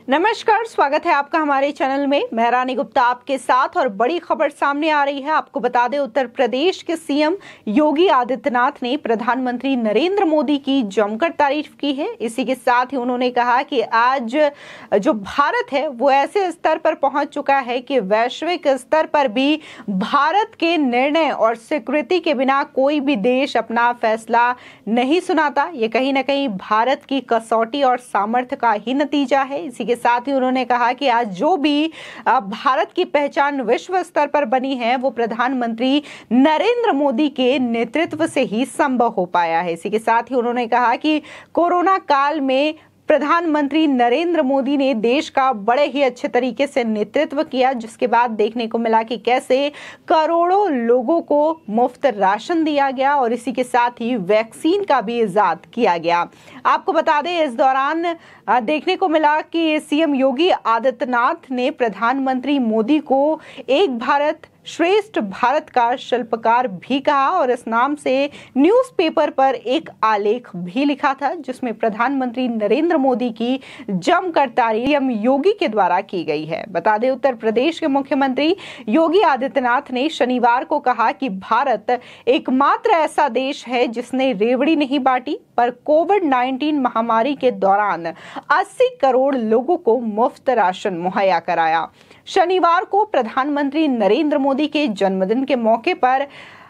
नमस्कार, स्वागत है आपका हमारे चैनल में। मैं रानी गुप्ता आपके साथ और बड़ी खबर सामने आ रही है। आपको बता दें, उत्तर प्रदेश के सीएम योगी आदित्यनाथ ने प्रधानमंत्री नरेंद्र मोदी की जमकर तारीफ की है। इसी के साथ ही उन्होंने कहा कि आज जो भारत है वो ऐसे स्तर पर पहुंच चुका है कि वैश्विक स्तर पर भी भारत के निर्णय और स्वीकृति के बिना कोई भी देश अपना फैसला नहीं सुनाता। ये कहीं ना कहीं भारत की कसौटी और सामर्थ्य का ही नतीजा है। इसी के साथ ही उन्होंने कहा कि आज जो भी भारत की पहचान विश्व स्तर पर बनी है वो प्रधानमंत्री नरेंद्र मोदी के नेतृत्व से ही संभव हो पाया है। इसी के साथ ही उन्होंने कहा कि कोरोना काल में प्रधानमंत्री नरेंद्र मोदी ने देश का बड़े ही अच्छे तरीके से नेतृत्व किया, जिसके बाद देखने को मिला कि कैसे करोड़ों लोगों को मुफ्त राशन दिया गया और इसी के साथ ही वैक्सीन का भी इजाद किया गया। आपको बता दें, इस दौरान देखने को मिला कि सीएम योगी आदित्यनाथ ने प्रधानमंत्री मोदी को एक भारत श्रेष्ठ भारत का शिल्पकार भी कहा और इस नाम से न्यूज़पेपर पर एक आलेख भी लिखा था, जिसमें प्रधानमंत्री नरेंद्र मोदी की जमकर तारीफ सीएम योगी के द्वारा की गई है। बता दें, उत्तर प्रदेश के मुख्यमंत्री योगी आदित्यनाथ ने शनिवार को कहा कि भारत एकमात्र ऐसा देश है जिसने रेवड़ी नहीं बांटी, पर कोविड-19 महामारी के दौरान 80 करोड़ लोगों को मुफ्त राशन मुहैया कराया। शनिवार को प्रधानमंत्री नरेंद्र मोदी के जन्मदिन के मौके पर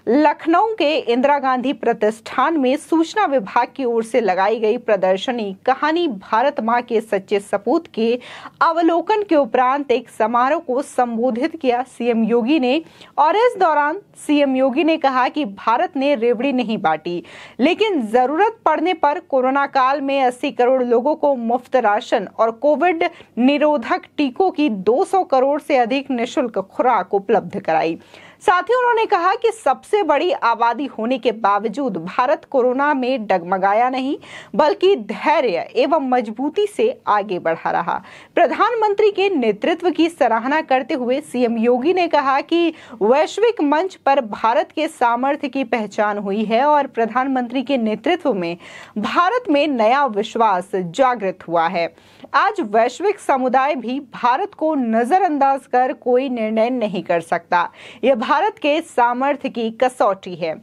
लखनऊ के इंदिरा गांधी प्रतिष्ठान में सूचना विभाग की ओर से लगाई गई प्रदर्शनी कहानी भारत मां के सच्चे सपूत के अवलोकन के उपरांत एक समारोह को संबोधित किया सीएम योगी ने। और इस दौरान सीएम योगी ने कहा कि भारत ने रेवड़ी नहीं बांटी, लेकिन जरूरत पड़ने पर कोरोना काल में 80 करोड़ लोगों को मुफ्त राशन और कोविड निरोधक टीकों की 200 करोड़ से अधिक निःशुल्क खुराक उपलब्ध कराई। साथ ही उन्होंने कहा कि सबसे बड़ी आबादी होने के बावजूद भारत कोरोना में डगमगाया नहीं, बल्कि धैर्य एवं मजबूती से आगे बढ़ा रहा। प्रधानमंत्री के नेतृत्व की सराहना करते हुए सीएम योगी ने कहा कि वैश्विक मंच पर भारत के सामर्थ्य की पहचान हुई है और प्रधानमंत्री के नेतृत्व में भारत में नया विश्वास जागृत हुआ है। आज वैश्विक समुदाय भी भारत को नजरअंदाज कर कोई निर्णय नहीं कर सकता। यह भारत के सामर्थ्य की कसौटी है।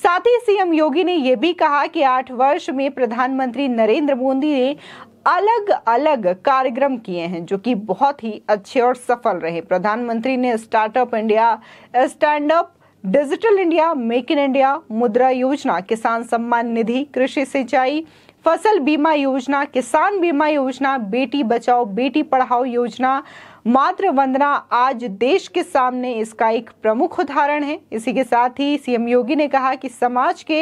साथ ही सीएम योगी ने यह भी कहा कि 8 वर्ष में प्रधानमंत्री नरेंद्र मोदी ने अलग अलग कार्यक्रम किए हैं जो कि बहुत ही अच्छे और सफल रहे। प्रधानमंत्री ने startup India, stand up, digital India, make in India, मुद्रा योजना, किसान सम्मान निधि, कृषि सिंचाई, फसल बीमा योजना, किसान बीमा योजना, बेटी बचाओ बेटी पढ़ाओ योजना, मातृ वंदना आज देश के सामने इसका एक प्रमुख उदाहरण है। इसी के साथ ही सीएम योगी ने कहा कि समाज के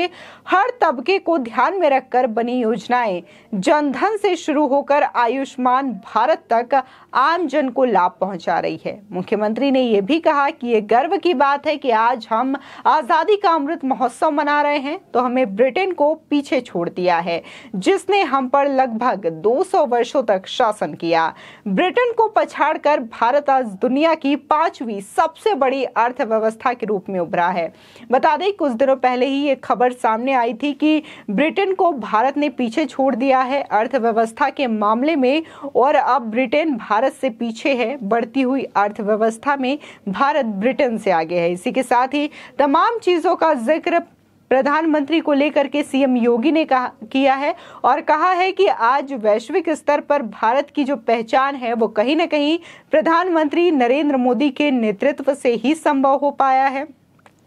हर तबके को ध्यान में रखकर बनी योजनाएं जनधन से शुरू होकर आयुष्मान भारत तक आम जन को लाभ पहुंचा रही है। मुख्यमंत्री ने यह भी कहा कि ये गर्व की बात है कि आज हम आजादी का अमृत महोत्सव मना रहे हैं, तो हमें ब्रिटेन को पीछे छोड़ दिया है, जिसने हम पर लगभग 200 वर्षों तक शासन किया। ब्रिटेन को पछाड़ कर भारत आज दुनिया की 5वीं सबसे बड़ी अर्थव्यवस्था के रूप में उभरा है। बता दें, कुछ दिनों पहले ही ये खबर सामने आई थी कि ब्रिटेन को भारत ने पीछे छोड़ दिया है अर्थव्यवस्था के मामले में और अब ब्रिटेन भारत से पीछे है। बढ़ती हुई अर्थव्यवस्था में भारत ब्रिटेन से आगे है। इसी के साथ ही तमाम चीजों का जिक्र प्रधानमंत्री को लेकर के सीएम योगी ने किया है और कहा है कि आज वैश्विक स्तर पर भारत की जो पहचान है वो कहीं ना कहीं प्रधानमंत्री नरेंद्र मोदी के नेतृत्व से ही संभव हो पाया है।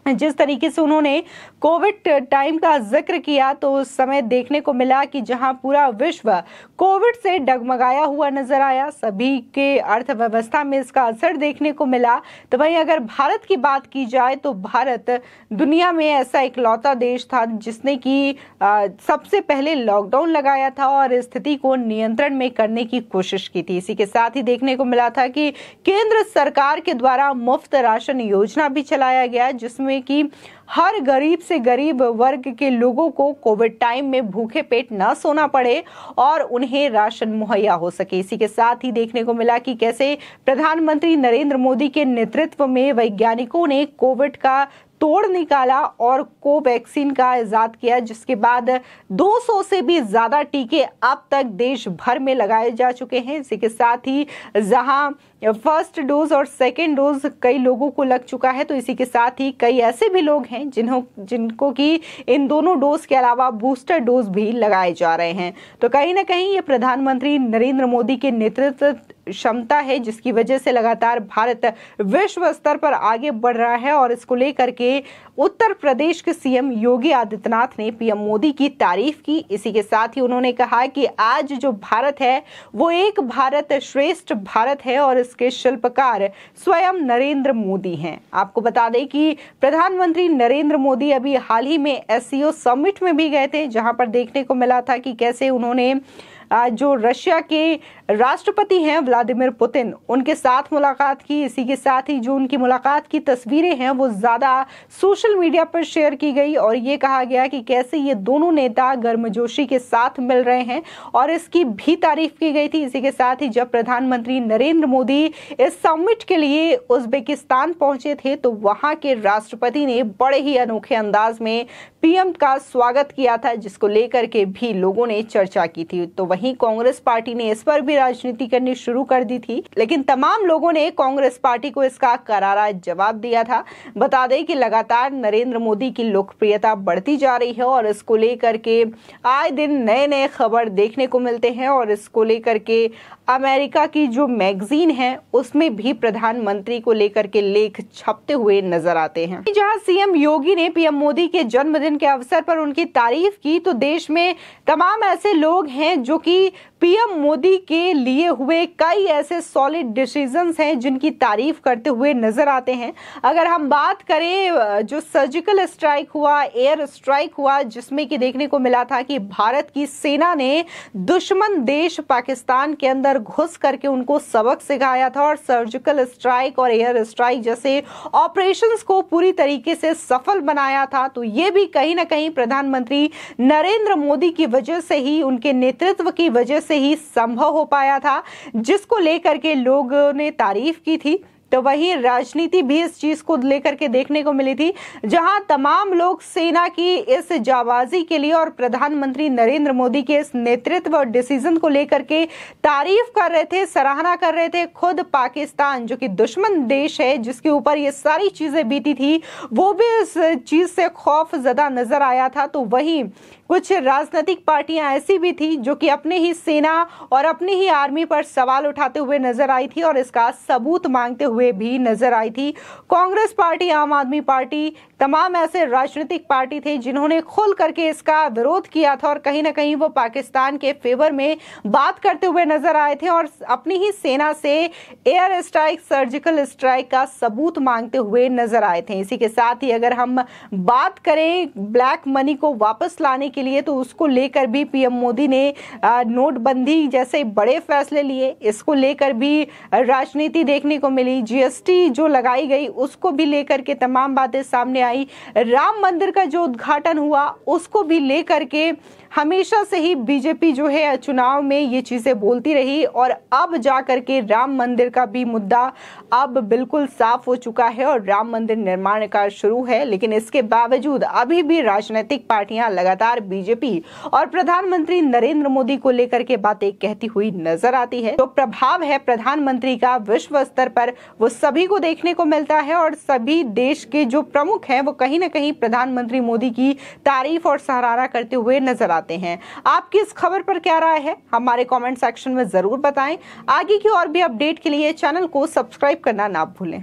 जिस तरीके से उन्होंने कोविड टाइम का जिक्र किया तो उस समय देखने को मिला कि जहां पूरा विश्व कोविड से डगमगाया हुआ नजर आया, सभी के अर्थव्यवस्था में इसका असर देखने को मिला। तो वहीं अगर भारत की बात की जाए तो भारत दुनिया में ऐसा इकलौता देश था जिसने कि सबसे पहले लॉकडाउन लगाया था और स्थिति को नियंत्रण में करने की कोशिश की थी। इसी के साथ ही देखने को मिला था कि केंद्र सरकार के द्वारा मुफ्त राशन योजना भी चलाया गया, जिसमें कि हर गरीब से गरीब वर्ग के लोगों को कोविड टाइम में भूखे पेट न सोना पड़े और उन्हें राशन मुहैया हो सके। इसी के साथ ही देखने को मिला कि कैसे प्रधानमंत्री नरेंद्र मोदी के नेतृत्व में वैज्ञानिकों ने कोविड का तोड़ निकाला और कोवैक्सीन का इजाद किया, जिसके बाद 200 से भी ज्यादा टीके अब तक देश भर में लगाए जा चुके हैं। इसी के साथ ही जहां फर्स्ट डोज और सेकेंड डोज कई लोगों को लग चुका है, तो इसी के साथ ही कई ऐसे भी लोग हैं जिनको कि इन दोनों डोज के अलावा बूस्टर डोज भी लगाए जा रहे हैं। तो कहीं ना कहीं ये प्रधानमंत्री नरेंद्र मोदी के नेतृत्व क्षमता है, जिसकी वजह से लगातार भारत विश्व स्तर पर आगे बढ़ रहा है। और इसको लेकर के उत्तर प्रदेश के सीएम योगी आदित्यनाथ ने पीएम मोदी की तारीफ की। इसी के साथ ही उन्होंने कहा कि आज जो भारत है वो एक भारत श्रेष्ठ भारत है और इसके शिल्पकार स्वयं नरेंद्र मोदी हैं। आपको बता दें कि प्रधानमंत्री नरेंद्र मोदी अभी हाल ही में एससीओ समिट में भी गए थे, जहां पर देखने को मिला था कि कैसे उन्होंने जो रशिया के राष्ट्रपति हैं व्लादिमीर पुतिन, उनके साथ मुलाकात की। इसी के साथ ही जो उनकी मुलाकात की तस्वीरें हैं वो ज्यादा सोशल मीडिया पर शेयर की गई और ये कहा गया कि कैसे ये दोनों नेता गर्मजोशी के साथ मिल रहे हैं और इसकी भी तारीफ की गई थी। इसी के साथ ही जब प्रधानमंत्री नरेंद्र मोदी इस समिट के लिए उज्बेकिस्तान पहुंचे थे तो वहां के राष्ट्रपति ने बड़े ही अनोखे अंदाज में पीएम का स्वागत किया था, जिसको लेकर के भी लोगों ने चर्चा की थी। तो वहीं कांग्रेस पार्टी ने इस पर भी राजनीति करनी शुरू कर दी थी, लेकिन तमाम लोगों ने कांग्रेस पार्टी को इसका करारा जवाब दिया था। बता दें कि लगातार नरेंद्र मोदी की लोकप्रियता बढ़ती जा रही है और इसको लेकर के आए दिन नए नए खबर देखने को मिलते हैं और इसको लेकर के अमेरिका की जो मैगजीन है उसमें भी प्रधानमंत्री को लेकर के लेख छपते हुए नजर आते हैं। जहां सीएम योगी ने पीएम मोदी के जन्मदिन के अवसर पर उनकी तारीफ की, तो देश में तमाम ऐसे लोग हैं जो कि पीएम मोदी के लिए हुए कई ऐसे सॉलिड डिसीजंस हैं जिनकी तारीफ करते हुए नजर आते हैं। अगर हम बात करें जो सर्जिकल स्ट्राइक हुआ, एयर स्ट्राइक हुआ, जिसमें कि देखने को मिला था कि भारत की सेना ने दुश्मन देश पाकिस्तान के अंदर घुस करके उनको सबक सिखाया था और सर्जिकल स्ट्राइक और एयर स्ट्राइक जैसे ऑपरेशंस को पूरी तरीके से सफल बनाया था। तो ये भी कहीं ना कहीं प्रधानमंत्री नरेंद्र मोदी की वजह से ही, उनके नेतृत्व की वजह से ही संभव हो पाया था, जिसको लेकर के लोगों ने तारीफ की थी। तो वही राजनीति भी इस चीज को लेकर के देखने को मिली थी, जहां तमाम लोग सेना की इस जाबाजी के लिए और प्रधानमंत्री नरेंद्र मोदी के इस नेतृत्व और डिसीजन को लेकर के तारीफ कर रहे थे, सराहना कर रहे थे। खुद पाकिस्तान जो कि दुश्मन देश है, जिसके ऊपर ये सारी चीजें बीती थी, वो भी इस चीज से खौफ ज़्यादा नजर आया था। तो वही कुछ राजनीतिक पार्टियां ऐसी भी थी जो कि अपने ही सेना और अपनी ही आर्मी पर सवाल उठाते हुए नजर आई थी और इसका सबूत मांगते हुए भी नजर आई थी। कांग्रेस पार्टी, आम आदमी पार्टी, तमाम ऐसे राजनीतिक पार्टी थे जिन्होंने खुल करके इसका विरोध किया था और कहीं ना कहीं वो पाकिस्तान के फेवर में बात करते हुए नजर आए थे और अपनी ही सेना से एयर स्ट्राइक, सर्जिकल स्ट्राइक का सबूत मांगते हुए नजर आए थे। इसी के साथ ही अगर हम बात करें ब्लैक मनी को वापस लाने के लिए, तो उसको लेकर भी पीएम मोदी ने नोटबंदी जैसे बड़े फैसले लिए। इसको लेकर भी राजनीति देखने को मिली। जीएसटी जो लगाई गई उसको भी लेकर के तमाम बातें सामने आई। राम मंदिर का जो उद्घाटन हुआ उसको भी लेकर के हमेशा से ही बीजेपी जो है चुनाव में ये चीजें बोलती रही और अब जाकर के राम मंदिर का भी मुद्दा अब बिल्कुल साफ हो चुका है और राम मंदिर निर्माण कार्य शुरू है। लेकिन इसके बावजूद अभी भी राजनीतिक पार्टियां लगातार बीजेपी और प्रधानमंत्री नरेंद्र मोदी को लेकर के बातें कहती हुई नजर आती है। तो प्रभाव है प्रधानमंत्री का विश्व स्तर पर, वो सभी को देखने को मिलता है और सभी देश के जो प्रमुख हैं वो कहीं ना कहीं प्रधानमंत्री मोदी की तारीफ और सराहना करते हुए नजर आते हैं। आपकी इस खबर पर क्या राय है, हमारे कमेंट सेक्शन में जरूर बताएं। आगे की और भी अपडेट के लिए चैनल को सब्सक्राइब करना ना भूलें।